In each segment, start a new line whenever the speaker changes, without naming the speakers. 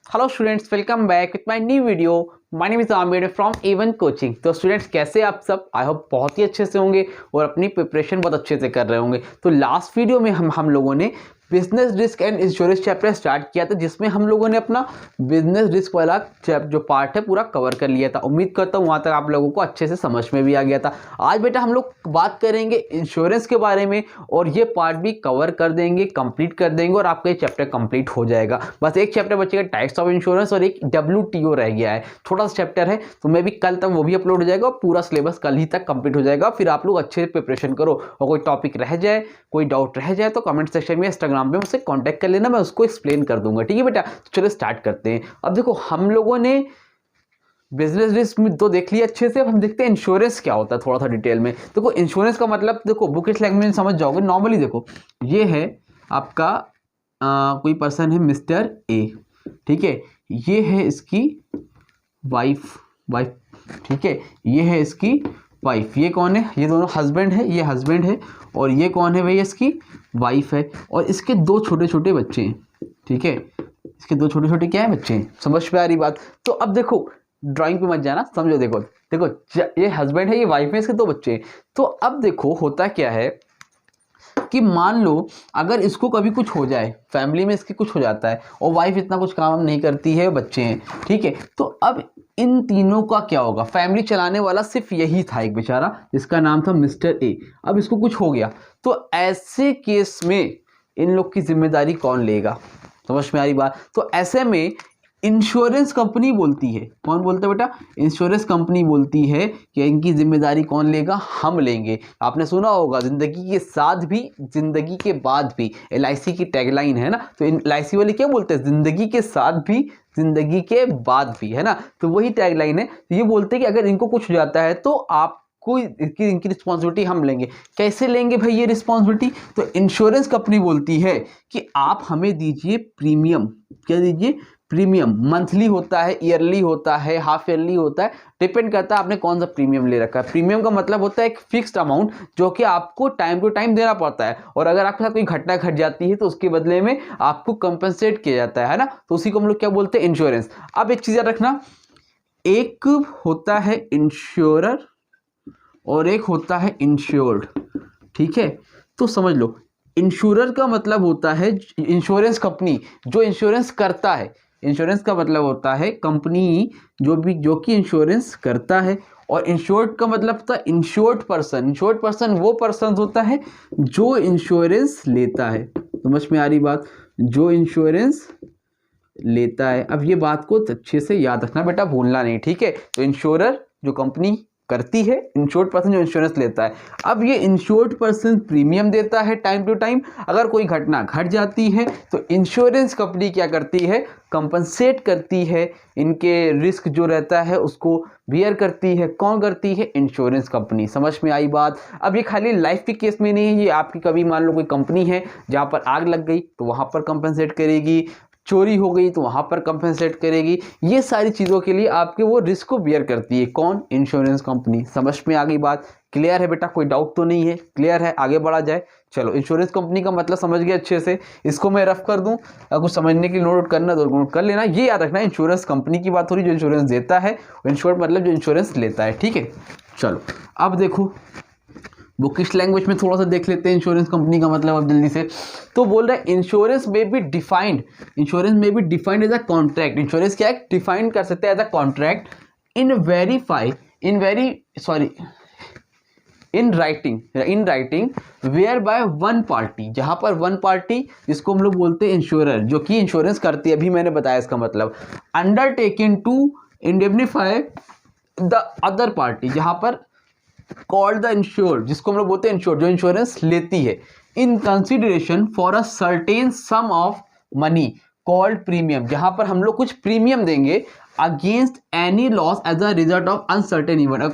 Hello students, welcome back with my new video. My name is Aamir from A1 coaching. तो students कैसे आप सब, I hope बहुत ही अच्छे से होंगे और अपनी प्रिपरेशन बहुत अच्छे से कर रहे होंगे। तो लास्ट वीडियो में हम लोगों ने business risk and insurance chapter start किया था, जिसमें हम लोगों ने अपना बिजनेस रिस्क वाला जो पार्ट है पूरा कवर कर लिया था। उम्मीद करता हूँ वहाँ तक आप लोगों को अच्छे से समझ में भी आ गया था। आज बेटा हम लोग बात करेंगे इंश्योरेंस के बारे में और ये पार्ट भी कवर कर देंगे, कंप्लीट कर देंगे और आपका ये चैप्टर कंप्लीट हो जाएगा। बस एक चैप्टर बचेगा टाइप्स ऑफ इंश्योरेंस और एक WTO रह गया है, छोटा सा चैप्टर है। तो मैं भी कल तक वो भी अपलोड हो जाएगा और पूरा सिलेबस कल ही तक कंप्लीट हो जाएगा। फिर आप लोग अच्छे से प्रिपरेशन करो और कोई टॉपिक रह जाए, कोई डाउट रह जाए तो कमेंट सेक्शन में इंस्टाग्राम पे मुझसे कांटेक्ट कर लेना, मैं उसको एक्सप्लेन कर दूंगा। ठीक है बेटा, तो चलो स्टार्ट करते हैं। अब देखो हम लोगों ने बिजनेस रिस्क में तो देख लिया अच्छे से। अब हम देखते हैं इंश्योरेंस क्या होता है थोड़ा सा डिटेल में। देखो इंश्योरेंस का मतलब देखो बुकिश लैंग्वेज में समझ जाओगे। नॉर्मली देखो ये है आपका कोई पर्सन है मिस्टर ए, ठीक है, ये है इसकी वाइफ, ठीक है, ये है इसकी वाइफ। ये कौन है? ये दोनों हस्बैंड है, ये हस्बैंड है और ये कौन है भाई? इसकी वाइफ है। और इसके दो छोटे छोटे बच्चे हैं, ठीक है, इसके दो छोटे छोटे क्या है? बच्चे हैं। समझ में आ रही बात? तो अब देखो ड्राइंग पे मत जाना, समझो। देखो देखो ये हस्बैंड है, ये वाइफ है, इसके दो बच्चे हैं। तो अब देखो होता क्या है कि मान लो अगर इसको कभी कुछ हो जाए, फैमिली में इसके कुछ हो जाता है और वाइफ इतना कुछ काम नहीं करती है, बच्चे हैं, ठीक है, तो अब इन तीनों का क्या होगा? फैमिली चलाने वाला सिर्फ यही था, एक बेचारा जिसका नाम था मिस्टर ए। अब इसको कुछ हो गया तो ऐसे केस में इन लोग की जिम्मेदारी कौन लेगा? समझ में आ रही बात? तो ऐसे में इंश्योरेंस कंपनी बोलती है, कौन बोलता है बेटा? इंश्योरेंस कंपनी बोलती है कि इनकी जिम्मेदारी कौन लेगा? हम लेंगे। आपने सुना होगा जिंदगी के साथ भी जिंदगी के बाद भी, LIC की टैगलाइन है ना। तो LIC वाले क्या बोलते हैं? जिंदगी के साथ भी जिंदगी के बाद भी, है ना। तो वही टैगलाइन है। तो ये बोलते हैं कि अगर इनको कुछ हो जाता है तो आप इनकी रिस्पॉन्सिबिलिटी हम लेंगे। कैसे लेंगे भाई ये रिस्पॉन्सिबिलिटी? तो इंश्योरेंस कंपनी बोलती है कि आप हमें दीजिए प्रीमियम। क्या दीजिए? प्रीमियम। मंथली होता है, ईयरली होता है, हाफ ईयरली होता है, डिपेंड करता है आपने कौन सा प्रीमियम ले रखा है। प्रीमियम का मतलब होता है एक फिक्स्ड अमाउंट जो कि आपको टाइम टू टाइम देना पड़ता है और अगर आपके साथ कोई घटना घट जाती है तो उसके बदले में आपको कंपनसेट किया जाता है ना। तो उसी को हम लोग क्या बोलते हैं? इंश्योरेंस। अब एक चीज याद रखना, एक होता है इंश्योरर और एक होता है इंश्योर्ड, ठीक है। तो समझ लो इंश्योरर का मतलब होता है इंश्योरेंस कंपनी जो इंश्योरेंस करता है। इंश्योरेंस का मतलब होता है कंपनी जो कि इंश्योरेंस करता है। और इंश्योर्ड का मतलब होता है इंश्योर्ड पर्सन। इंश्योर्ड पर्सन वो पर्सन होता है जो इंश्योरेंस लेता है। समझ में आ रही बात? जो इंश्योरेंस लेता है। अब ये बात को अच्छे से याद रखना बेटा, भूलना नहीं, ठीक है। तो इंश्योरर जो कंपनी करती है, इंश्योर्ड पर्सन जो इंश्योरेंस लेता है। अब ये इंश्योर्ड पर्सन प्रीमियम देता है टाइम टू टाइम। अगर कोई घटना घट जाती है तो इंश्योरेंस कंपनी क्या करती है? कंपनसेट करती है, इनके रिस्क जो रहता है उसको बियर करती है। कौन करती है? Insurance company. समझ में आई बात? अब ये खाली लाइफ के केस में नहीं है, ये आपकी कभी मान लो कोई कंपनी है जहाँ पर आग लग गई तो वहाँ पर कंपनसेट करेगी, चोरी हो गई तो वहां पर कंपनसेट करेगी। ये सारी चीजों के लिए आपके वो रिस्क को बियर करती है। कौन? Insurance company. समझ में आ गई बात? क्लियर है बेटा? कोई डाउट तो नहीं है? क्लियर है? आगे बढ़ा जाए। चलो इंश्योरेंस कंपनी का मतलब समझ गए अच्छे से। इसको मैं रफ कर दूं, अगर कुछ समझने के लिए नोट करना तो नोट कर लेना। ये याद रखना इंश्योरेंस कंपनी की बात हो रही जो इंश्योरेंस देता है, इंश्योर्ड मतलब जो इंश्योरेंस लेता है, ठीक है। चलो अब देखो बुकिश लैंग्वेज में थोड़ा सा देख लेते हैं इंश्योरेंस कंपनी का मतलब अब जल्दी से। तो बोल रहा है इंश्योरेंस में भी डिफाइंड, इंश्योरेंस में भी defined as a contract. Insurance क्या है? डिफाइन कर सकते हैं as a contract in writing where by one party, जहां पर वन पार्टी जिसको हम लोग बोलते हैं इंश्योरर, जो कि इंश्योरेंस करती है। अभी मैंने बताया इसका मतलब undertaken to indemnify the other party, जहां पर कॉल्ड द इंश्योर्ड, जिसको हम लोग बोलते हैं इंश्योर्ड, जो इंश्योरेंस लेती है, in consideration for a certain sum of money called premium, जहां पर हम लोग कुछ प्रीमियम देंगे against any loss as a result of uncertain event.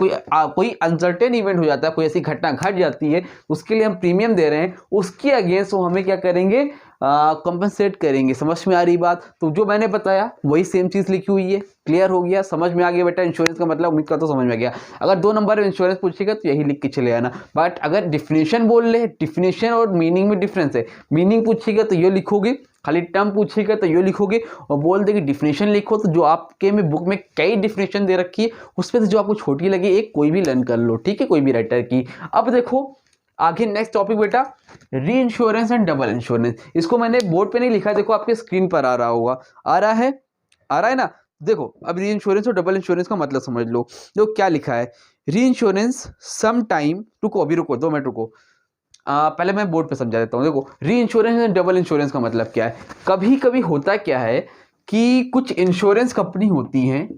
कोई अनसर्टेन इवेंट हो जाता है, कोई ऐसी घटना घट जाती है, उसके लिए हम प्रीमियम दे रहे हैं, उसके अगेंस्ट वो हमें क्या करेंगे? कंपनसेट करेंगे। समझ में आ रही बात? तो जो मैंने बताया वही सेम चीज लिखी हुई है। क्लियर हो गया? समझ में आ गया बेटा? इंश्योरेंस का मतलब उम्मीद करता हूं समझ में आ गया। अगर 2 नंबर में इंश्योरेंस पूछेगा तो यही लिख के चले आना। बट अगर डिफिनेशन बोल ले, डिफिनेशन और मीनिंग में डिफरेंस है, मीनिंग पूछेगा तो ये लिखोगे खाली टर्म पूछेगा तो ये लिखोगे, और बोल दे कि डिफिनेशन लिखो तो जो आपके में बुक में कई डिफिनेशन दे रखी है उसमें से जो आपको छोटी लगे एक कोई भी लर्न कर लो, ठीक है, कोई भी राइटर की। अब देखो आगे नेक्स्ट टॉपिक बेटा, री इंश्योरेंस एंड डबल इंश्योरेंस। इसको मैंने बोर्ड पे नहीं लिखा है, देखो आपके स्क्रीन पर आ रहा होगा, आ रहा है ना। देखो अब री इंश्योरेंस और डबल इंश्योरेंस का मतलब समझ लो। देखो क्या लिखा है, री इंश्योरेंस सम टाइम, रुको अभी रुको 2 मिनट रुको, पहले मैं बोर्ड पे समझा देता हूँ। देखो री इंश्योरेंस एंड डबल इंश्योरेंस का मतलब क्या है, कभी कभी होता क्या है कि कुछ इंश्योरेंस कंपनी होती हैं,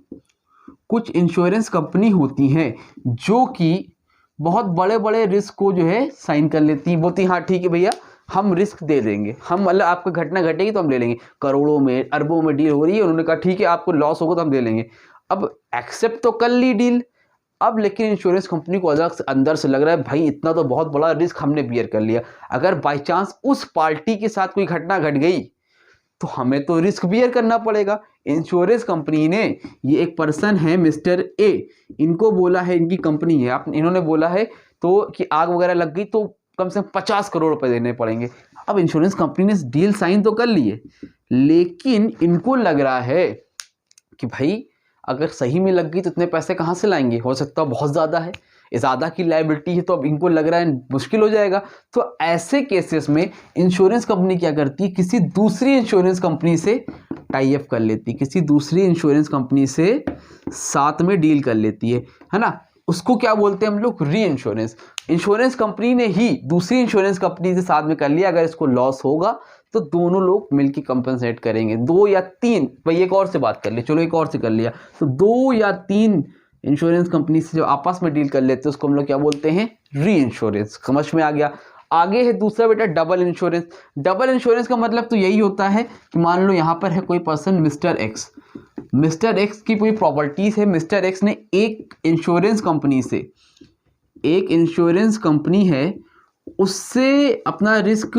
कुछ इंश्योरेंस कंपनी होती हैं जो कि बहुत बड़े बड़े रिस्क को जो है साइन कर लेती हैं, बोलती हाँ ठीक है भैया हम रिस्क दे देंगे, हम मतलब आपको घटना घटेगी तो हम ले लेंगे, करोड़ों में अरबों में डील हो रही है, उन्होंने कहा ठीक है आपको लॉस होगा तो हम दे लेंगे। अब एक्सेप्ट तो कर ली डील, अब लेकिन इंश्योरेंस कंपनी को अंदर से लग रहा है भाई इतना तो बहुत बड़ा रिस्क हमने बियर कर लिया, अगर बाई चांस उस पार्टी के साथ कोई घटना घट गई तो हमें तो रिस्क बियर करना पड़ेगा। इंश्योरेंस कंपनी ने, ये एक पर्सन है मिस्टर ए, इनको बोला है, इनकी कंपनी है, इन्होंने बोला है तो कि आग वगैरह लग गई तो कम से कम 50 करोड़ रुपए देने पड़ेंगे। अब इंश्योरेंस कंपनी ने डील साइन तो कर ली है, लेकिन इनको लग रहा है कि भाई अगर सही में लग गई तो इतने पैसे कहाँ से लाएंगे, हो सकता है बहुत ज़्यादा है, ज़्यादा की लायबिलिटी है, तो अब इनको लग रहा है मुश्किल हो जाएगा। तो ऐसे केसेस में इंश्योरेंस कंपनी क्या करती है, किसी दूसरी इंश्योरेंस कंपनी से टाई अप कर लेती है, किसी दूसरी इंश्योरेंस कंपनी से साथ में डील कर लेती है ना। उसको क्या बोलते हैं हम लोग, री इंश्योरेंस। इंश्योरेंस कंपनी ने ही दूसरी इंश्योरेंस कंपनी से साथ में कर लिया, अगर इसको लॉस होगा तो दोनों लोग मिलकर कंपनसेट करेंगे, 2 या 3, भाई एक और से बात कर ले, चलो एक और से कर लिया, तो 2 या 3 इंश्योरेंस कंपनी से जो आपस में डील कर लेते हैं उसको हम लोग क्या बोलते हैं, री इंश्योरेंस। समझ में आ गया। आगे है दूसरा बेटा डबल इंश्योरेंस। डबल इंश्योरेंस का मतलब तो यही होता है कि मान लो यहाँ पर है कोई person mister x, mister x की कोई प्रॉपर्टीज है, मिस्टर एक्स ने एक इंश्योरेंस कंपनी से, एक इंश्योरेंस कंपनी है उससे अपना रिस्क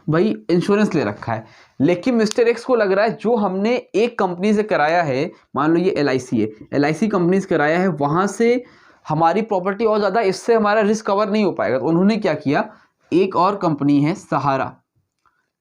भाई इंश्योरेंस ले रखा है, लेकिन मिस्टर एक्स को लग रहा है जो हमने एक कंपनी से कराया है, मान लो ये LIC है, LIC कंपनी से कराया है, वहां से हमारी प्रॉपर्टी और ज़्यादा, इससे हमारा रिस्क कवर नहीं हो पाएगा, तो उन्होंने क्या किया, एक और कंपनी है सहारा,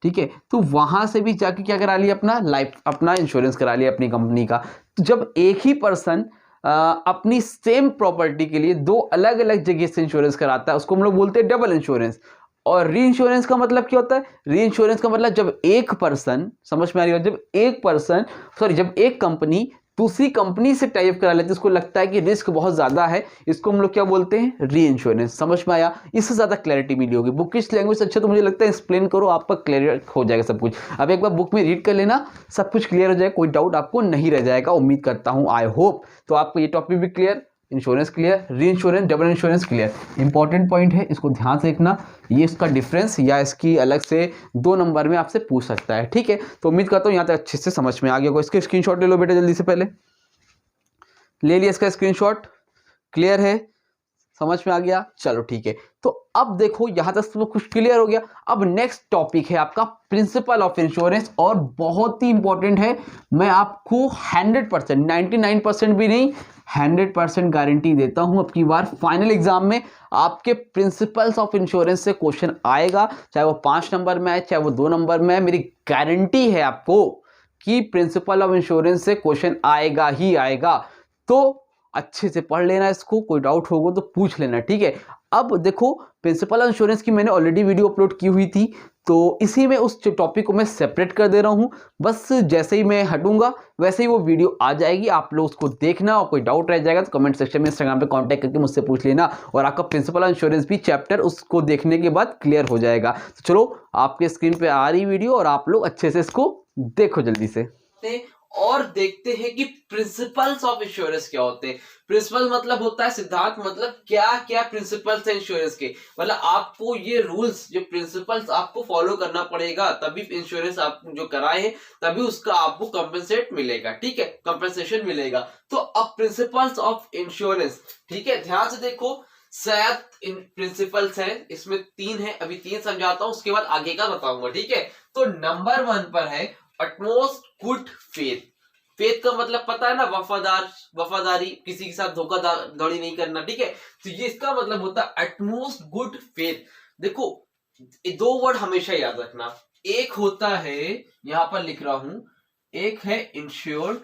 ठीक है, तो वहां से भी जाके क्या करा लिया, अपना लाइफ, अपना इंश्योरेंस करा लिया अपनी कंपनी का। तो जब एक ही पर्सन अपनी सेम प्रॉपर्टी के लिए 2 अलग अलग जगह से इंश्योरेंस कराता है उसको हम लोग बोलते हैं डबल इंश्योरेंस। और री इंश्योरेंस का मतलब क्या होता है, री इंश्योरेंस का मतलब जब एक पर्सन, समझ में आ रही है, जब एक पर्सन जब एक कंपनी दूसरी कंपनी से टाई अप करा लेती है, उसको लगता है कि रिस्क बहुत ज्यादा है, इसको हम लोग क्या बोलते हैं, री इंश्योरेंस। समझ में आया, इससे ज्यादा क्लैरिटी मिली होगी। बुकिश लैंग्वेज अच्छा तो मुझे लगता है एक्सप्लेन करो, आपका क्लियर हो जाएगा सब कुछ। अब एक बार बुक में रीड कर लेना, सब कुछ क्लियर हो जाएगा, कोई डाउट आपको नहीं रह जाएगा, उम्मीद करता हूं, आई होप। तो आपको ये टॉपिक भी क्लियर, इंश्योरेंस क्लियर, री insurance, double insurance clear. Important point है, इसको ध्यान से देखना, ये इसका डिफरेंस या इसकी अलग से 2 नंबर में आपसे पूछ सकता है, ठीक है। तो उम्मीद करता हूँ यहाँ तक अच्छे से समझ में आ गया होगा। इसके स्क्रीनशॉट ले लो बेटा, जल्दी से, पहले ले लिया इसका स्क्रीनशॉट, क्लियर है, समझ में आ गया, चलो ठीक है। तो अब देखो यहां तक सब कुछ क्लियर हो गया। अब नेक्स्ट टॉपिक है आपका प्रिंसिपल ऑफ इंश्योरेंस, और बहुत ही इंपॉर्टेंट है। मैं आपको 100%, 99% भी नहीं, 100% गारंटी देता हूं अब की बार फाइनल एग्जाम में आपके प्रिंसिपल्स ऑफ इंश्योरेंस से क्वेश्चन आएगा, चाहे वो 5 नंबर में आए, चाहे वो 2 नंबर में आए, मेरी गारंटी है आपको कि प्रिंसिपल ऑफ इंश्योरेंस से क्वेश्चन आएगा ही आएगा। तो अच्छे से पढ़ लेना इसको, कोई डाउट होगा तो पूछ लेना, ठीक है। अब देखो प्रिंसिपल ऑफ इंश्योरेंस की मैंने ऑलरेडी वीडियो अपलोड की हुई थी, तो इसी में उस टॉपिक को मैं सेपरेट कर दे रहा हूं, बस जैसे ही मैं हटूंगा वैसे ही वो वीडियो आ जाएगी, आप लोग उसको देखना, और कोई डाउट रह जाएगा तो कमेंट सेक्शन में इंस्टाग्राम पे कांटेक्ट करके मुझसे पूछ लेना, और आपका प्रिंसिपल ऑफ इंश्योरेंस भी चैप्टर उसको देखने के बाद क्लियर हो जाएगा। तो चलो आपके स्क्रीन पे आ रही वीडियो, और आप लोग अच्छे से इसको देखो जल्दी से, और देखते हैं कि प्रिंसिपल्स ऑफ इंश्योरेंस क्या होते हैं। प्रिंसिपल मतलब होता है सिद्धांत, मतलब क्या क्या प्रिंसिपल्स है इंश्योरेंस के, मतलब आपको ये रूल्स, जो प्रिंसिपल्स आपको फॉलो करना पड़ेगा, तभी इंश्योरेंस आप जो कराए हैं तभी उसका आपको कंपेंसेट मिलेगा, ठीक है, कंपेंसेशन मिलेगा। तो अब प्रिंसिपल्स ऑफ इंश्योरेंस, ठीक है, ध्यान से देखो, 7 प्रिंसिपल्स हैं, इसमें 3 है, अभी 3 समझाता हूं, उसके बाद आगे का बताऊंगा, ठीक है। तो नंबर 1 पर है अटमोस्ट गुड फेथ। फेथ का मतलब पता है ना, वफादारी, किसी के साथ धोखाधड़ी नहीं करना, ठीक है। तो ये इसका मतलब होता है अटमोस्ट गुड फेथ। देखो 2 वर्ड हमेशा याद रखना, एक होता है, यहां पर लिख रहा हूं, एक है इंश्योर्ड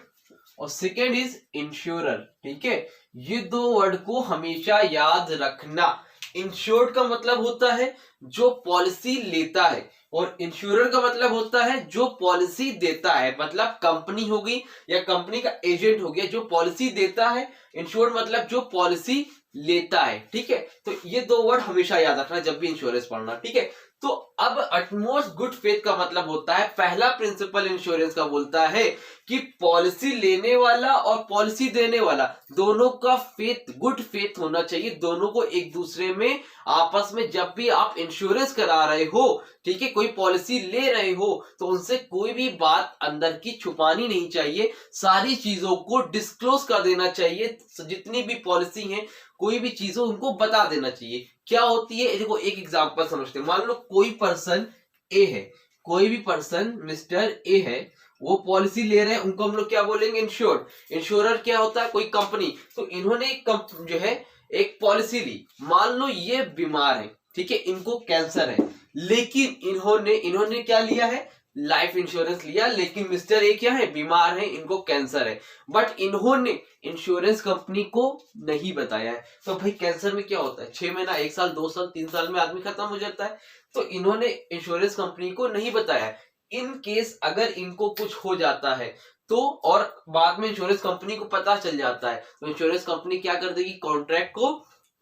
और सेकेंड इज इंश्योरर। ठीक है, ये दो वर्ड को हमेशा याद रखना। इंश्योर्ड का मतलब होता है जो पॉलिसी लेता है, और इंश्योरर का मतलब होता है जो पॉलिसी देता है, मतलब कंपनी होगी या कंपनी का एजेंट हो गया जो पॉलिसी देता है। इंश्योर्ड मतलब जो पॉलिसी लेता है। ठीक है, तो ये दो वर्ड हमेशा याद रखना जब भी इंश्योरेंस पढ़ना। ठीक है, तो अब अटमोस्ट गुड फेथ का मतलब होता है, पहला प्रिंसिपल इंश्योरेंस का बोलता है कि पॉलिसी लेने वाला और पॉलिसी देने वाला दोनों का फेथ, गुड फेथ होना चाहिए। दोनों को एक दूसरे में आपस में जब भी आप इंश्योरेंस करा रहे हो, ठीक है, कोई पॉलिसी ले रहे हो, तो उनसे कोई भी बात अंदर की छुपानी नहीं चाहिए, सारी चीजों को डिस्क्लोज कर देना चाहिए। जितनी भी पॉलिसी है, कोई भी चीजों उनको बता देना चाहिए। क्या होती है, देखो एक एग्जांपल समझते हैं। मान लो कोई पर्सन ए है, कोई भी पर्सन मिस्टर ए है, वो पॉलिसी ले रहे हैं, उनको हम लोग क्या बोलेंगे, इंश्योर्ड। इंश्योरर क्या होता है, कोई कंपनी। तो इन्होंने एक जो है एक पॉलिसी ली, मान लो ये बीमार है, ठीक है, इनको कैंसर है, लेकिन इन्होंने क्या लिया है, लाइफ इंश्योरेंस लिया। लेकिन मिस्टर ए क्या है, बीमार है, इनको कैंसर है, बट इन्होंने इंश्योरेंस कंपनी को नहीं बताया है। तो भाई कैंसर में क्या होता है, 6 महीना, 1 साल, 2 साल, 3 साल में आदमी खत्म हो जाता है। तो इन्होंने इंश्योरेंस कंपनी को नहीं बताया है। इन केस अगर इनको कुछ हो जाता है तो, और बाद में इंश्योरेंस कंपनी को पता चल जाता है, तो इंश्योरेंस कंपनी क्या कर देगी, कॉन्ट्रैक्ट को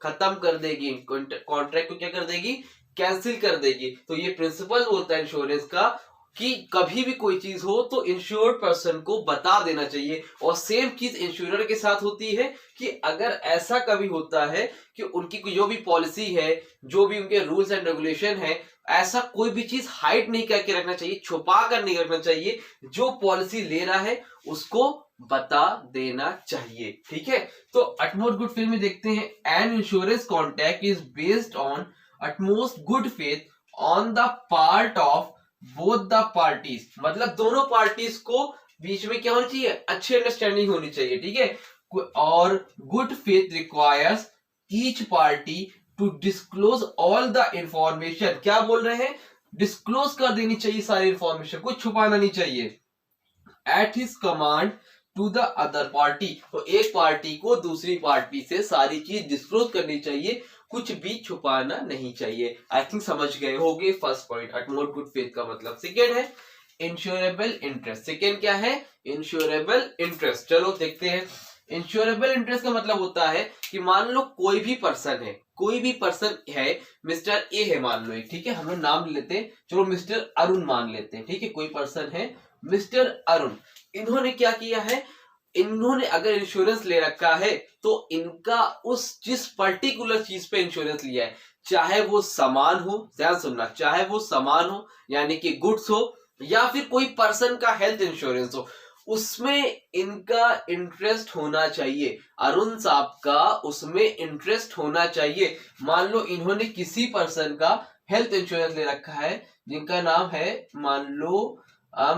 खत्म कर देगी, कॉन्ट्रैक्ट को क्या कर देगी, कैंसिल कर देगी। तो ये प्रिंसिपल होता है इंश्योरेंस का कि कभी भी कोई चीज हो तो इंश्योर्ड पर्सन को बता देना चाहिए। और सेम चीज इंश्योरर के साथ होती है कि अगर ऐसा कभी होता है कि उनकी जो भी पॉलिसी है, जो भी उनके रूल्स एंड रेगुलेशन है, ऐसा कोई भी चीज हाइड नहीं करके रखना चाहिए, छुपा कर नहीं रखना चाहिए। जो पॉलिसी ले रहा है उसको बता देना चाहिए। ठीक है, तो अटमोस्ट गुड फेथ में देखते हैं, an insurance contract is based on utmost good faith on the part of both the parties. मतलब दोनों पार्टीज को बीच में क्या होनी चाहिए, अच्छी अंडरस्टैंडिंग होनी चाहिए। ठीक है, और good faith requires each party to disclose all the information. क्या बोल रहे हैं, डिस्क्लोज कर देनी चाहिए सारी इंफॉर्मेशन, कुछ छुपाना नहीं चाहिए। At his command to the other party. तो एक पार्टी को दूसरी पार्टी से सारी चीज डिस्क्लोज करनी चाहिए, कुछ भी छुपाना नहीं चाहिए। आई थिंक समझ गए होंगे first point, utmost good faith का मतलब। सेकेंड है इंश्योरेबल इंटरेस्ट। सेकेंड क्या है, इंश्योरेबल इंटरेस्ट। चलो देखते हैं। इंश्योरेबल इंटरेस्ट का मतलब होता है कि मान लो कोई भी पर्सन है, मिस्टर ए है मान लो, ठीक है, हम लोग नाम लेते हैं, चलो मिस्टर अरुण मान लेते हैं। ठीक है, कोई पर्सन है मिस्टर अरुण, इन्होंने क्या किया है, इन्होंने अगर इंश्योरेंस ले रखा है तो इनका उस जिस पर्टिकुलर चीज पे इंश्योरेंस लिया है, चाहे वो सामान हो, ध्यान सुनना, चाहे वो सामान हो यानी कि गुड्स हो, या फिर कोई पर्सन का हेल्थ इंश्योरेंस हो, उसमें इनका इंटरेस्ट होना चाहिए। अरुण साहब का उसमें इंटरेस्ट होना चाहिए। मान लो इन्होंने किसी पर्सन का हेल्थ इंश्योरेंस ले रखा है, जिनका नाम है मान लो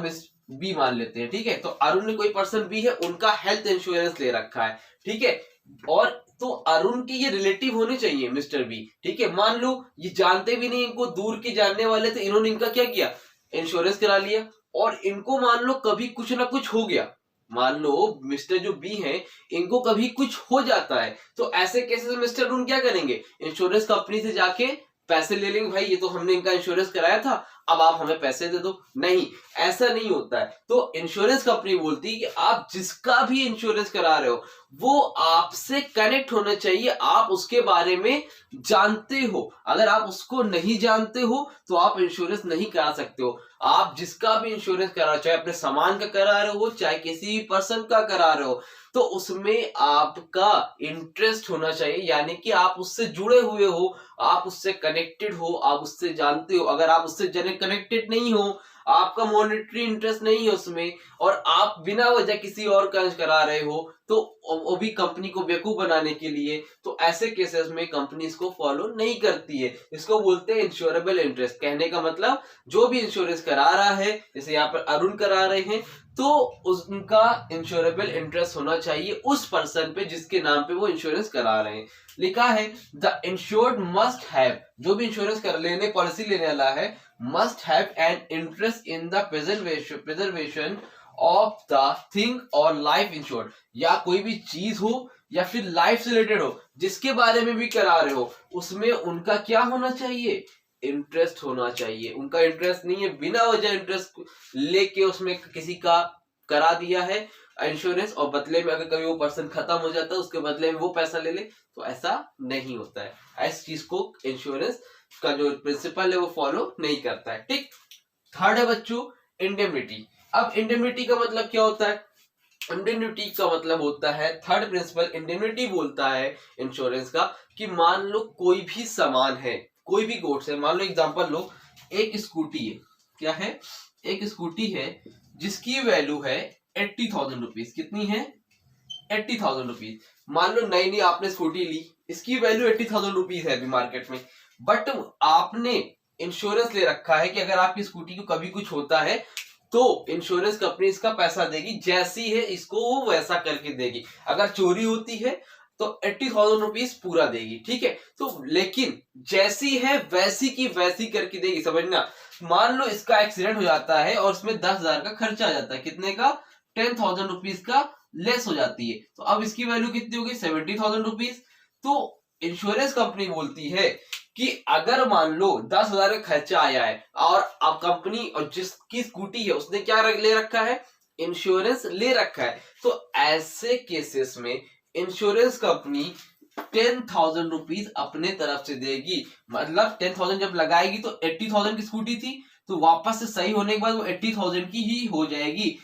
मिस बी मान लेते हैं। ठीक है, तो अरुण ने कोई पर्सन बी है, उनका हेल्थ इंश्योरेंस ले रखा है। ठीक है, और तो अरुण के ये रिलेटिव होने चाहिए मिस्टर बी। ठीक है, मान लो ये जानते भी नहीं, इनको दूर के जानने वाले थे, इन्होंने इनका क्या किया, इंश्योरेंस करा लिया। और इनको मान लो कभी कुछ ना कुछ हो गया, मान लो मिस्टर जो बी है इनको कभी कुछ हो जाता है, तो ऐसे केसेस में मिस्टर अरुण क्या करेंगे, इंश्योरेंस कंपनी से जाके पैसे ले लेंगे, भाई ये तो हमने इनका इंश्योरेंस कराया था, अब आप हमें पैसे दे दो। नहीं, ऐसा नहीं होता है। तो इंश्योरेंस कंपनी बोलती है कि आप जिसका भी इंश्योरेंस करा रहे हो वो आपसे कनेक्ट होना चाहिए, आप उसके बारे में जानते हो। अगर आप उसको नहीं जानते हो तो आप इंश्योरेंस नहीं करा सकते हो। आप जिसका भी इंश्योरेंस करा रहे हो, चाहे अपने सामान का करा रहे हो, चाहे किसी भी पर्सन का करा रहे हो, तो उसमें आपका इंटरेस्ट होना चाहिए, यानी कि आप उससे जुड़े हुए हो, आप उससे कनेक्टेड हो, आप उससे जानते हो। अगर आप उससे कनेक्टेड नहीं हो, आपका मॉनेटरी इंटरेस्ट नहीं है उसमें, और आप बिना वजह किसी और का करा रहे हो, तो वो भी कंपनी को बेवकूफ बनाने के लिए, तो ऐसे केसेस में कंपनी इसको फॉलो नहीं करती है। इसको बोलते हैं इंश्योरेबल इंटरेस्ट। कहने का मतलब जो भी इंश्योरेंस करा रहा है, जैसे यहाँ पर अरुण करा रहे हैं, तो उनका इंश्योरेबल इंटरेस्ट होना चाहिए उस पर्सन पे जिसके नाम पे वो इंश्योरेंस करा रहे हैं। लिखा है द इंश्योर्ड मस्ट हैव, जो भी इंश्योरेंस कर लेने पॉलिसी लेने वाला है
must have an interest in the preservation of the thing or life insured, या कोई भी चीज हो या फिर लाइफ से रिलेटेड हो जिसके बारे में भी करा रहे हो, उसमें उनका क्या होना चाहिए, इंटरेस्ट होना चाहिए। उनका इंटरेस्ट नहीं है, बिना वजह इंटरेस्ट लेके उसमें किसी का करा दिया है इंश्योरेंस, और बदले में अगर कभी वो पर्सन खत्म हो जाता है उसके बदले में वो पैसा ले ले, तो ऐसा नहीं होता है। ऐसी चीज को इंश्योरेंस का जो प्रिंसिपल है वो फॉलो नहीं करता है। ठीक, थर्ड है बच्चों इंडेमनिटी। अब इंडेमनिटी का मतलब क्या होता है, इंडेमनिटी का मतलब होता है, थर्ड प्रिंसिपल इंडेमनिटी बोलता है इंश्योरेंस का, कि मान लो कोई भी सामान है, कोई भी गुड्स है, मान लो एग्जांपल लो, एक स्कूटी है, क्या है, एक स्कूटी है जिसकी वैल्यू है 80,000 रुपीज। कितनी है, 80,000 रुपीज। मान लो नई नई आपने स्कूटी ली, इसकी वैल्यू 80,000 रुपीज है अभी मार्केट में, बट आपने इंश्योरेंस ले रखा है कि अगर आपकी स्कूटी को कभी कुछ होता है तो इंश्योरेंस कंपनी इसका पैसा देगी, जैसी है इसको वो वैसा करके देगी। अगर चोरी होती है तो 80,000 रुपीज पूरा देगी, ठीक है। तो लेकिन जैसी है वैसी की वैसी करके देगी, समझना। मान लो इसका एक्सीडेंट हो जाता है और उसमें 10,000 का खर्चा आ जाता है, कितने का, 10,000 रुपीज का लेस हो जाती है, तो अब इसकी वैल्यू कितनी होगी, 70,000 रुपीज। तो इंश्योरेंस कंपनी बोलती है कि अगर मान लो 10,000 का खर्चा आया है और अब कंपनी और जिसकी स्कूटी है उसने क्या ले रखा है, इंश्योरेंस ले रखा है, तो ऐसे केसेस में इंश्योरेंस कंपनी 10,000 रुपीज अपने तरफ से देगी। मतलब 10,000 जब लगाएगी तो 80,000 की स्कूटी थी, तो वापस से सही होने के बाद वो 80,000 की ही हो जाएगी,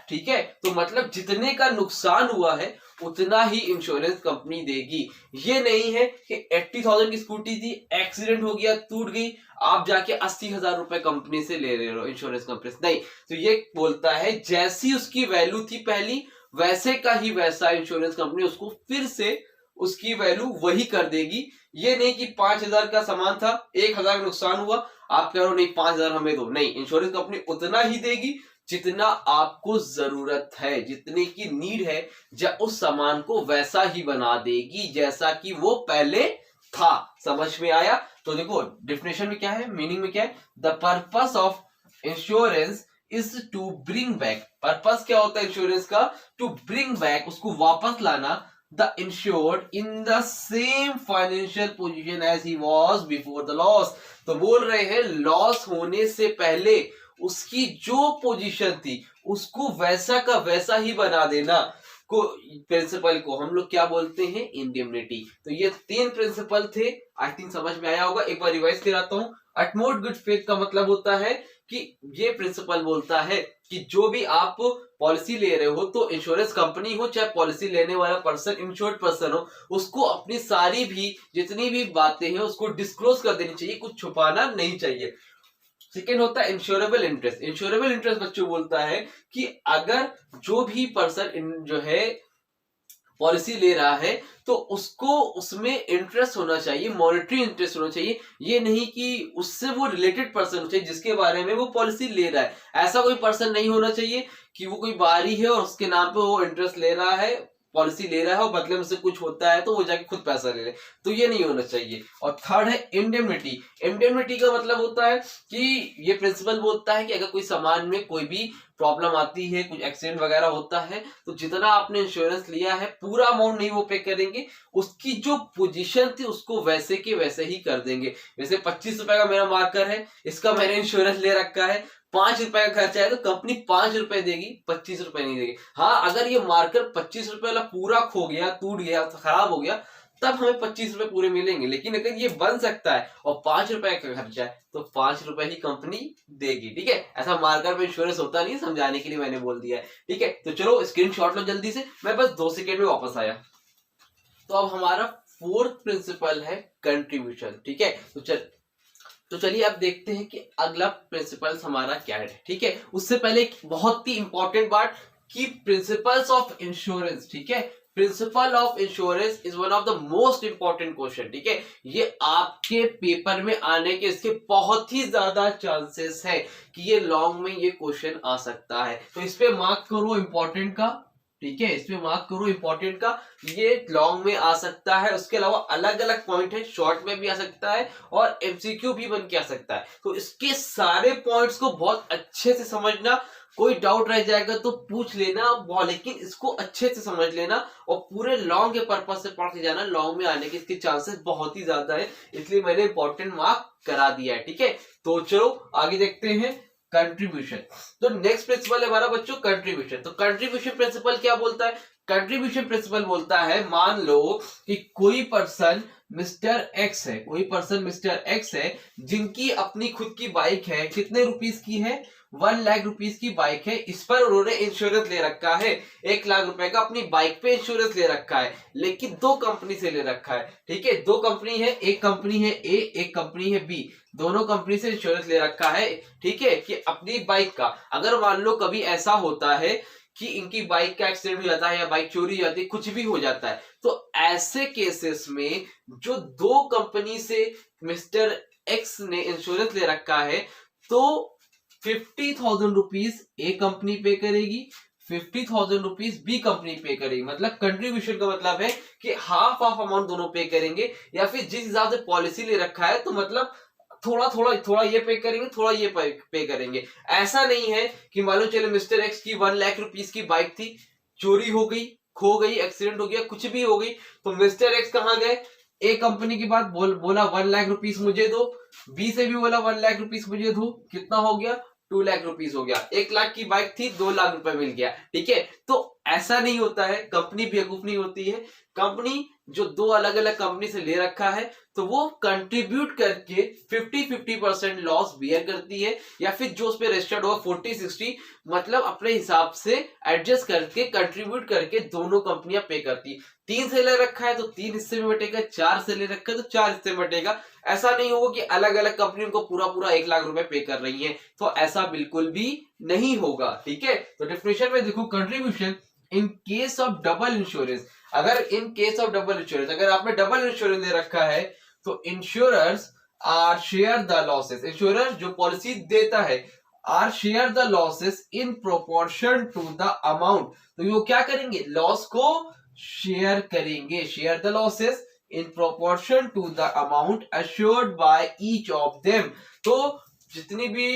ठीक है। तो मतलब जितने का नुकसान हुआ है उतना ही इंश्योरेंस कंपनी देगी। ये नहीं है कि 80,000 की स्कूटी थी, एक्सीडेंट हो गया, टूट गई, आप जाके 80,000 रुपए कंपनी से ले रहे हो इंश्योरेंस कंपनी से, नहीं। तो ये बोलता है जैसी उसकी वैल्यू थी पहली, वैसे का ही वैसा इंश्योरेंस कंपनी उसको फिर से उसकी वैल्यू वही कर देगी। ये नहीं कि 5,000 का सामान था, 1,000 नुकसान हुआ, आप कह रहे हो नहीं 5,000 हमें दो, नहीं, इंश्योरेंस कंपनी उतना ही देगी जितना आपको जरूरत है, जितने की नीड है, जब उस सामान को वैसा ही बना देगी जैसा कि वो पहले था। समझ में आया? तो देखो डेफिनेशन में क्या है, मीनिंग में क्या है, the purpose of insurance is to bring back. Purpose क्या होता है इंश्योरेंस का, टू ब्रिंग बैक, उसको वापस लाना, the insured in the same financial position as he was before the loss. तो बोल रहे हैं लॉस होने से पहले उसकी जो पोजीशन थी उसको वैसा का वैसा ही बना देना को प्रिंसिपल को हम लोग क्या बोलते हैं, इंडेमनिटी। तो ये 3 प्रिंसिपल थे, आई थिंक समझ में आया होगा। एक बार रिवाइज कराता हूं। अटमोस्ट गुड फेथ का मतलब होता है कि ये प्रिंसिपल बोलता है कि जो भी आप पॉलिसी ले रहे हो, तो इंश्योरेंस कंपनी हो चाहे पॉलिसी लेने वाला पर्सन इंश्योर्ड पर्सन हो, उसको अपनी सारी भी जितनी भी बातें हैं उसको डिस्क्लोज कर देनी चाहिए, कुछ छुपाना नहीं चाहिए। सेकेंड होता है इंश्योरेबल इंटरेस्ट। इंश्योरेबल इंटरेस्ट बच्चों बोलता है कि अगर जो भी पर्सन जो है पॉलिसी ले रहा है तो उसको उसमें इंटरेस्ट होना चाहिए, मॉनेटरी इंटरेस्ट होना चाहिए। ये नहीं कि उससे वो रिलेटेड पर्सन हो चाहिए जिसके बारे में वो पॉलिसी ले रहा है। ऐसा कोई पर्सन नहीं होना चाहिए कि वो कोई बाहरी है और उसके नाम पे वो इंटरेस्ट ले रहा है, पॉलिसी ले रहा है और बदले में से कुछ होता है तो वो जाके खुद पैसा ले ले, तो ये नहीं होना चाहिए। और थर्ड है इंडेमनिटी। इंडेमनिटी का मतलब होता है कि ये प्रिंसिपल बोलता है कि अगर कोई सामान में कोई भी प्रॉब्लम आती है, कुछ एक्सीडेंट वगैरह होता है, तो जितना आपने इंश्योरेंस लिया है पूरा अमाउंट नहीं वो पे करेंगे, उसकी जो पोजीशन थी उसको वैसे के वैसे ही कर देंगे। जैसे 25 रुपए का मेरा मार्कर है, इसका मैंने इंश्योरेंस ले रखा है, 5 रुपए का खर्चा है तो कंपनी 5 रुपए देगी, 25 रुपए नहीं देगी। हाँ, अगर ये मार्कर 25 रुपए वाला पूरा खो गया, टूट गया, खराब हो गया, तब हमें 25 रुपए पूरे मिलेंगे। लेकिन अगर ये बन सकता है और 5 रुपए का खर्चा है तो 5 रुपए ही कंपनी देगी, ठीक है। ऐसा मार्कर पे इंश्योरेंस होता नहीं, समझाने के लिए मैंने बोल दिया है, ठीक है। तो चलो स्क्रीनशॉट लो जल्दी से, मैं बस 2 सेकेंड में वापस आया। तो अब हमारा फोर्थ प्रिंसिपल है कंट्रीब्यूशन, ठीक है। तो चलिए अब देखते हैं कि अगला प्रिंसिपल हमारा क्या है, ठीक है। उससे पहले एक बहुत ही इंपॉर्टेंट बात कि प्रिंसिपल्स ऑफ इंश्योरेंस, ठीक है, principle of insurance is one of the most important question, ठीक है। ये आपके पेपर में आने के इसके बहुत ही ज्यादा चांसेस है कि ये लॉन्ग में ये क्वेश्चन आ सकता है, तो इस पे मार्क करो इंपॉर्टेंट का। ठीक है, इसमें मार्क करो इंपॉर्टेंट का, ये लॉन्ग में आ सकता है, उसके अलावा अलग अलग पॉइंट है, शॉर्ट में भी आ सकता है और एमसीक्यू भी बन के आ सकता है। तो इसके सारे पॉइंट्स को बहुत अच्छे से समझना, कोई डाउट रह जाएगा तो पूछ लेना, लेकिन इसको अच्छे से समझ लेना और पूरे लॉन्ग के पर्पज से पढ़ के जाना। लॉन्ग में आने के इसके चांसेस बहुत ही ज्यादा है, इसलिए मैंने इंपॉर्टेंट मार्क करा दिया है। ठीक है, तो चलो आगे देखते हैं कंट्रीब्यूशन। तो नेक्स्ट प्रिंसिपल है हमारा बच्चों कंट्रीब्यूशन। तो कंट्रीब्यूशन प्रिंसिपल क्या बोलता है? कंट्रीब्यूशन प्रिंसिपल बोलता है, मान लो कि कोई पर्सन मिस्टर एक्स है, कोई पर्सन मिस्टर एक्स है जिनकी अपनी खुद की बाइक है, कितने रुपीस की है? 1 लाख रुपीस की बाइक है। इस पर उन्होंने इंश्योरेंस ले रखा है, 1 लाख रुपए का अपनी बाइक पे इंश्योरेंस ले रखा है, लेकिन 2 कंपनी से ले रखा है। ठीक है, 2 कंपनी है, एक कंपनी है ए, एक कंपनी है बी, दोनों कंपनी से इंश्योरेंस ले रखा है। ठीक है, कि अपनी बाइक का अगर मान लो कभी ऐसा होता है कि इनकी बाइक का एक्सीडेंट हो जाता है या बाइक चोरी हो जाती है, कुछ भी हो जाता है, तो ऐसे केसेस में जो 2 कंपनी से मिस्टर एक्स ने इंश्योरेंस ले रखा है, तो 50,000 रुपीज ए कंपनी पे करेगी, 50,000 रुपीज बी कंपनी पे करेगी। मतलब कंट्रीब्यूशन का मतलब है कि हाफ ऑफ अमाउंट दोनों पे करेंगे, या फिर जिस हिसाब से पॉलिसी ले रखा है तो मतलब थोड़ा ये पे करेंगे, थोड़ा ये पे करेंगे। ऐसा नहीं है कि मान लो चलो मिस्टर एक्स की 1 लाख रुपीस की बाइक थी, चोरी हो गई, खो गई, एक्सीडेंट हो गया, कुछ भी हो गई, तो मिस्टर एक्स कहाँ गए? ए कंपनी के बाद बोला 1 लाख रुपीस मुझे दो, बी से भी बोला 1 लाख रुपीस मुझे दो, कितना हो गया? 2 लाख रुपीस हो गया। 1 लाख की बाइक थी, 2 लाख रुपए मिल गया। ठीक है, तो ऐसा नहीं होता है, कंपनी बेवकूफ नहीं होती है। कंपनी जो 2 अलग अलग कंपनी से ले रखा है, तो वो कंट्रीब्यूट करके 50-50% लॉस बियर करती है, या फिर जो उस पर रजिस्टर्ड होगा 40-60, मतलब अपने हिसाब से एडजस्ट करके कंट्रीब्यूट करके दोनों कंपनियां पे करती है। 3 से ले रखा है तो 3 हिस्से में बटेगा, 4 से ले रखा है तो 4 हिस्से में बटेगा। ऐसा नहीं होगा कि अलग अलग कंपनी उनको पूरा 1 लाख रुपए पे कर रही है, तो ऐसा बिल्कुल भी नहीं होगा। ठीक है, तो डेफिनेशन में देखो, contribution in case of double insurance. अगर in case of double insurance, अगर आपने डबल इंश्योरेंस ले रखा है, तो insurers are share the losses, insurer जो पॉलिसी देता है are share the losses in proportion to the amount. तो वो क्या करेंगे? लॉस को शेयर करेंगे, share the losses in proportion to the amount assured by each of them. तो जितनी भी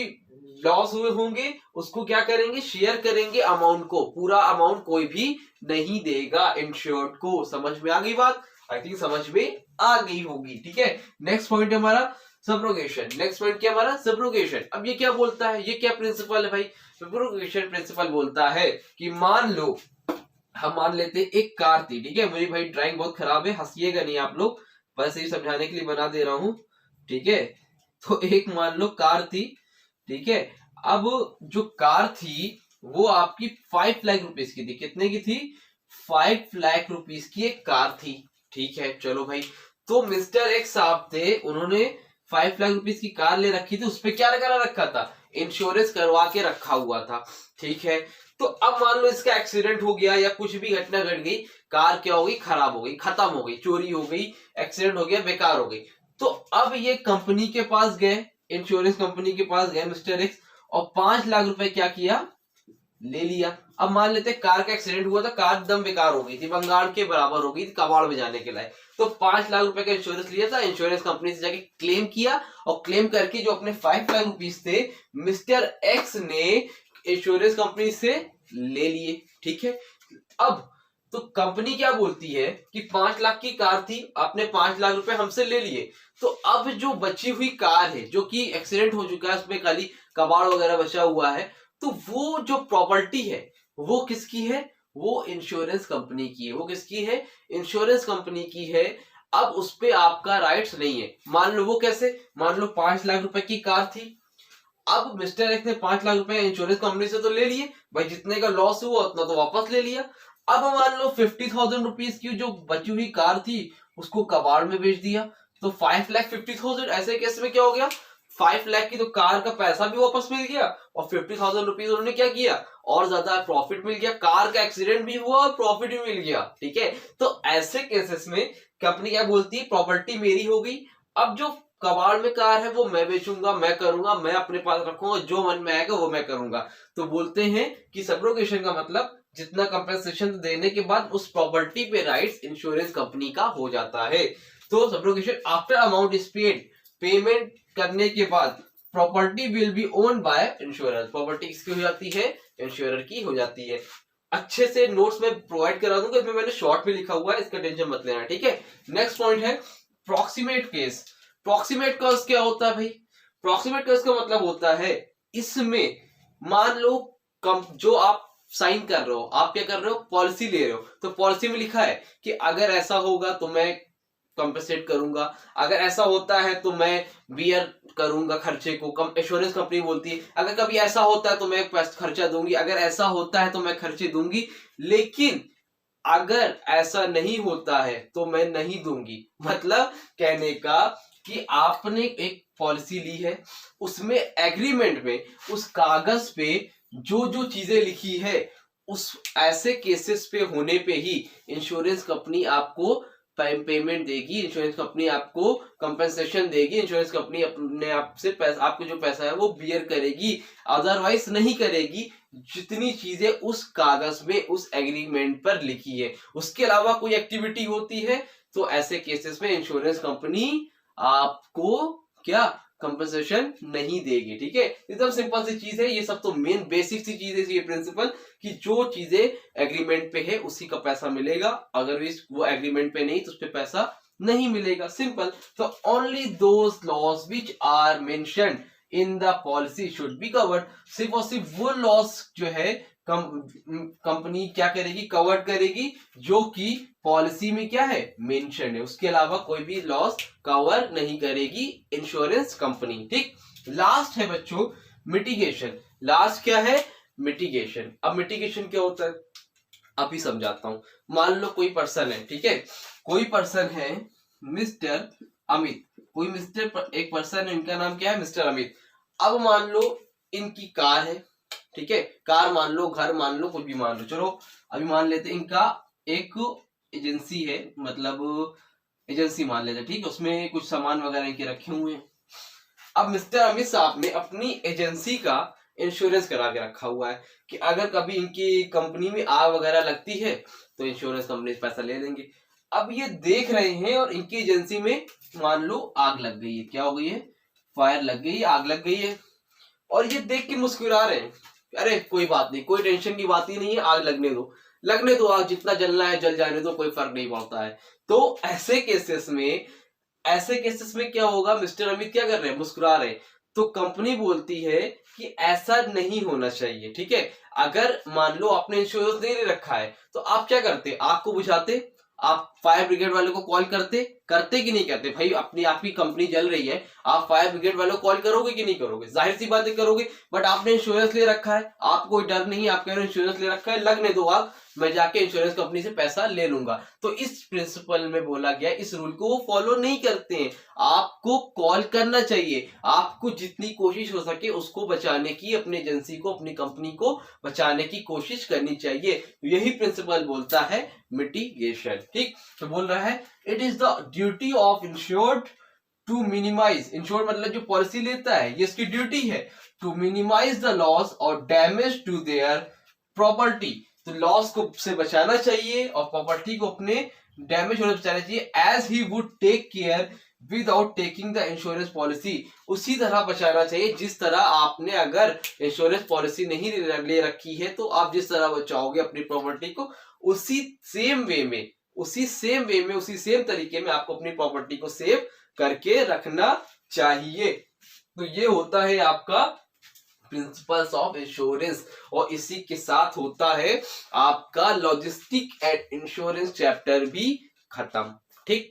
लॉस हुए होंगे उसको क्या करेंगे? शेयर करेंगे अमाउंट को, पूरा अमाउंट कोई भी नहीं देगा इंश्योर्ड को। समझ में आ गई बात? आई थिंक समझ में आ गई होगी। ठीक है, नेक्स्ट पॉइंट है हमारा सब्रोगेशन। नेक्स्ट पॉइंट क्या हमारा? सब्रोगेशन। अब ये क्या बोलता है? ये क्या प्रिंसिपल है भाई? सब्रोगेशन प्रिंसिपल बोलता है कि मान लो, हम मान लेते हैं एक कार थी। ठीक है, मेरी भाई ड्राइंग बहुत खराब है, हंसिएगा नहीं आप लोग, बस ये समझाने के लिए बना दे रहा हूं। ठीक है, तो एक मान लो कार थी। ठीक है, अब जो कार थी वो आपकी 5 लाख रुपीस की थी। कितने की थी? 5 लाख रुपीस की एक कार थी। ठीक है, चलो भाई, तो मिस्टर एक्स साहब थे, उन्होंने 5 लाख रुपीस की कार ले रखी थी, उस पर क्या करा रखा था? इंश्योरेंस करवा के रखा हुआ था। ठीक है, तो अब मान लो इसका एक्सीडेंट हो गया या कुछ भी घटना घट गई, कार क्या हो गई? खराब हो गई, खत्म हो गई, चोरी हो गई, एक्सीडेंट हो गया, बेकार हो गई। तो अब ये कंपनी के पास गए, इंश्योरेंस कंपनी के पास गए मिस्टर एक्स, और 5 लाख रुपए क्या किया? ले लिया। अब मान लेते कार का एक्सीडेंट हुआ था, कार एकदम बेकार हो गई थी, बंगाल के बराबर हो गई थी, कबाड़ में जाने के लायक। तो 5 लाख रुपए का इंश्योरेंस लिया था, इंश्योरेंस कंपनी से जाके क्लेम किया, और क्लेम करके जो अपने 5 लाख रुपीस थे मिस्टर एक्स ने इंश्योरेंस कंपनी से ले लिए। ठीक है, अब तो कंपनी क्या बोलती है कि 5 लाख की कार थी, आपने 5 लाख रुपए हमसे ले लिए, तो अब जो बची हुई कार है, जो कि एक्सीडेंट हो चुका है, उसमें खाली कबाड़ वगैरह बचा हुआ है, तो वो जो प्रॉपर्टी है वो किसकी है? वो इंश्योरेंस कंपनी की है। वो किसकी है? इंश्योरेंस कंपनी की है। अब उस पे आपका राइट्स नहीं है। मान लो वो कैसे? मान लो 5 लाख रुपए की कार थी, अब मिस्टर एक्स ने 5 लाख रुपए इंश्योरेंस कंपनी से तो ले लिए भाई, जितने का लॉस हुआ उतना तो वापस ले लिया। अब मान लो 50,000 रुपीज की जो बची हुई कार थी उसको कबाड़ में बेच दिया, तो 5,50,000। ऐसे केस में क्या हो गया? 5 लाख की तो कार का पैसा भी वापस मिल गया, और 50,000 रुपीज उन्होंने क्या किया? और ज्यादा प्रॉफिट मिल गया, कार का एक्सीडेंट भी हुआ और प्रॉफिट भी मिल गया। ठीक है, तो ऐसे केसेस में कंपनी क्या बोलती है? प्रॉपर्टी मेरी हो गई, अब जो कबाड़ में कार है वो मैं बेचूंगा, मैं करूंगा, मैं अपने पास रखूंगा, जो मन में आएगा वो मैं करूंगा। तो बोलते हैं कि सब्रोगेशन का मतलब जितना कंपेंसेशन देने के बाद उस प्रॉपर्टी पे राइट्स इंश्योरेंस कंपनी का हो जाता है। तो subrogation after amount is paid, payment करने के बाद property will be own by insurance, property किसकी हो जाती है, इंश्योरर की हो जाती है। अच्छे से नोट्स में प्रोवाइड करा दूंगा, इसमें मैंने शॉर्ट में लिखा हुआ है, इसका टेंशन मत लेना, ठीक है। नेक्स्ट पॉइंट है प्रॉक्सिमेट केस। प्रॉक्सिमेट केस क्या होता है भाई, प्रॉक्सिमेट केस का मतलब होता है इसमें मान लो जो आप साइन कर रहे हो, आप क्या कर रहे हो, पॉलिसी ले रहे हो, तो पॉलिसी में लिखा है कि अगर ऐसा होगा तो मैं कंपेंसेट करूंगा, अगर ऐसा होता है तो मैं बियर करूंगा खर्चे को, इंश्योरेंस कंपनी बोलती है अगर कभी ऐसा होता है तो मैं खर्चा दूंगी, अगर ऐसा होता है तो मैं खर्चे दूंगी, लेकिन अगर ऐसा नहीं होता है तो मैं नहीं दूंगी। मतलब कहने का कि आपने एक पॉलिसी ली है, उसमें एग्रीमेंट में उस कागज पे जो जो चीजें लिखी है उस ऐसे केसेस पे होने पे ही इंश्योरेंस कंपनी आपको पेमेंट देगी, इंश्योरेंस कंपनी आपको कंपेंसेशन देगी, इंश्योरेंस कंपनी अपने आप से पैसा, आपको जो पैसा है वो बियर करेगी, अदरवाइज नहीं करेगी जितनी चीजें उस कागज में उस एग्रीमेंट पर लिखी है। उसके अलावा कोई एक्टिविटी होती है तो ऐसे केसेस में इंश्योरेंस कंपनी आपको क्या कंपनसेशन नहीं देगी, ठीक है। एकदम सिंपल सी चीज है, ये सब तो मेन बेसिक सी चीज है ये प्रिंसिपल, कि जो चीजें एग्रीमेंट पे है उसी का पैसा मिलेगा, अगर वो एग्रीमेंट पे नहीं तो उस पे पैसा नहीं मिलेगा, सिंपल। तो only those laws which are mentioned in the policy should be covered, सिर्फ और सिर्फ वो लॉस जो है कंपनी क्या करेगी, कवर करेगी जो कि पॉलिसी में क्या है, मेंशन है, उसके अलावा कोई भी लॉस कवर नहीं करेगी इंश्योरेंस कंपनी, ठीक। लास्ट है बच्चों मिटिगेशन। लास्ट क्या है, मिटिगेशन। अब मिटिगेशन क्या होता है अभी समझाता हूं। मान लो कोई पर्सन है, ठीक है, कोई पर्सन है मिस्टर अमित, कोई एक पर्सन है, इनका नाम क्या है, मिस्टर अमित। अब मान लो इनकी कार है, ठीक है, कार मान लो, घर मान लो, कुछ भी मान लो, चलो अभी मान लेते इनका एक एजेंसी है, मतलब एजेंसी मान लेते, ठीक है, उसमें कुछ सामान वगैरह इनके रखे हुए हैं। अब मिस्टर अमित साहब ने अपनी एजेंसी का इंश्योरेंस करा के रखा हुआ है कि अगर कभी इनकी कंपनी में आग वगैरह लगती है तो इंश्योरेंस कंपनी पैसा ले लेंगे। अब ये देख रहे हैं और इनकी एजेंसी में मान लो आग लग गई है, क्या हो गई है, फायर लग गई है, आग लग गई है, और ये देख के मुस्कुरा रहे हैं, अरे कोई बात नहीं, कोई टेंशन की बात ही नहीं है, आग लगने दो आग, जितना जलना है जल जाने दो, कोई फर्क नहीं पड़ता है। तो ऐसे केसेस में क्या होगा, मिस्टर अमित क्या कर रहे हैं, मुस्कुरा रहे हैं, तो कंपनी बोलती है कि ऐसा नहीं होना चाहिए, ठीक है। अगर मान लो आपने इंश्योरेंस नहीं ले रखा है तो आप क्या करते, आग को बुझाते, आप फायर ब्रिगेड वालों को कॉल करते कि नहीं करते, भाई अपनी आपकी कंपनी जल रही है, आप फायर ब्रिगेड वालों को कॉल करोगे कि नहीं करोगे, जाहिर सी बातें करोगे। बट आपने इंश्योरेंस ले रखा है, आपको कोई डर नहीं है, आप कह रहे हो इंश्योरेंस ले रखा है, लगने दो आग, मैं जाके इंश्योरेंस कंपनी से पैसा ले लूंगा। तो इस प्रिंसिपल में बोला गया, इस रूल को वो फॉलो नहीं करते हैं। आपको कॉल करना चाहिए, आपको जितनी कोशिश हो सके उसको बचाने की, अपनी एजेंसी को, अपनी कंपनी को बचाने की कोशिश करनी चाहिए। यही प्रिंसिपल बोलता है मिटिगेशन, ठीक। तो बोल रहा है it is the duty of insured to minimise, insured मतलब जो पॉलिसी लेता है, ये इसकी ड्यूटी है, टू मिनिमाइज द लॉस और डैमेज टू देयर प्रॉपर्टी, तो लॉस को से बचाना चाहिए और प्रॉपर्टी को अपने डैमेज होने से बचाना चाहिए, as he would take care without taking the insurance policy, उसी तरह बचाना चाहिए जिस तरह आपने अगर इंश्योरेंस पॉलिसी नहीं ले रखी है तो आप जिस तरह बचाओगे अपनी प्रॉपर्टी को, उसी सेम वे में, उसी सेम तरीके में आपको अपनी प्रॉपर्टी को सेव करके रखना चाहिए। तो ये होता है आपका प्रिंसिपल्स ऑफ इंश्योरेंस, और इसी के साथ होता है आपका लॉजिस्टिक एंड इंश्योरेंस चैप्टर भी खत्म, ठीक।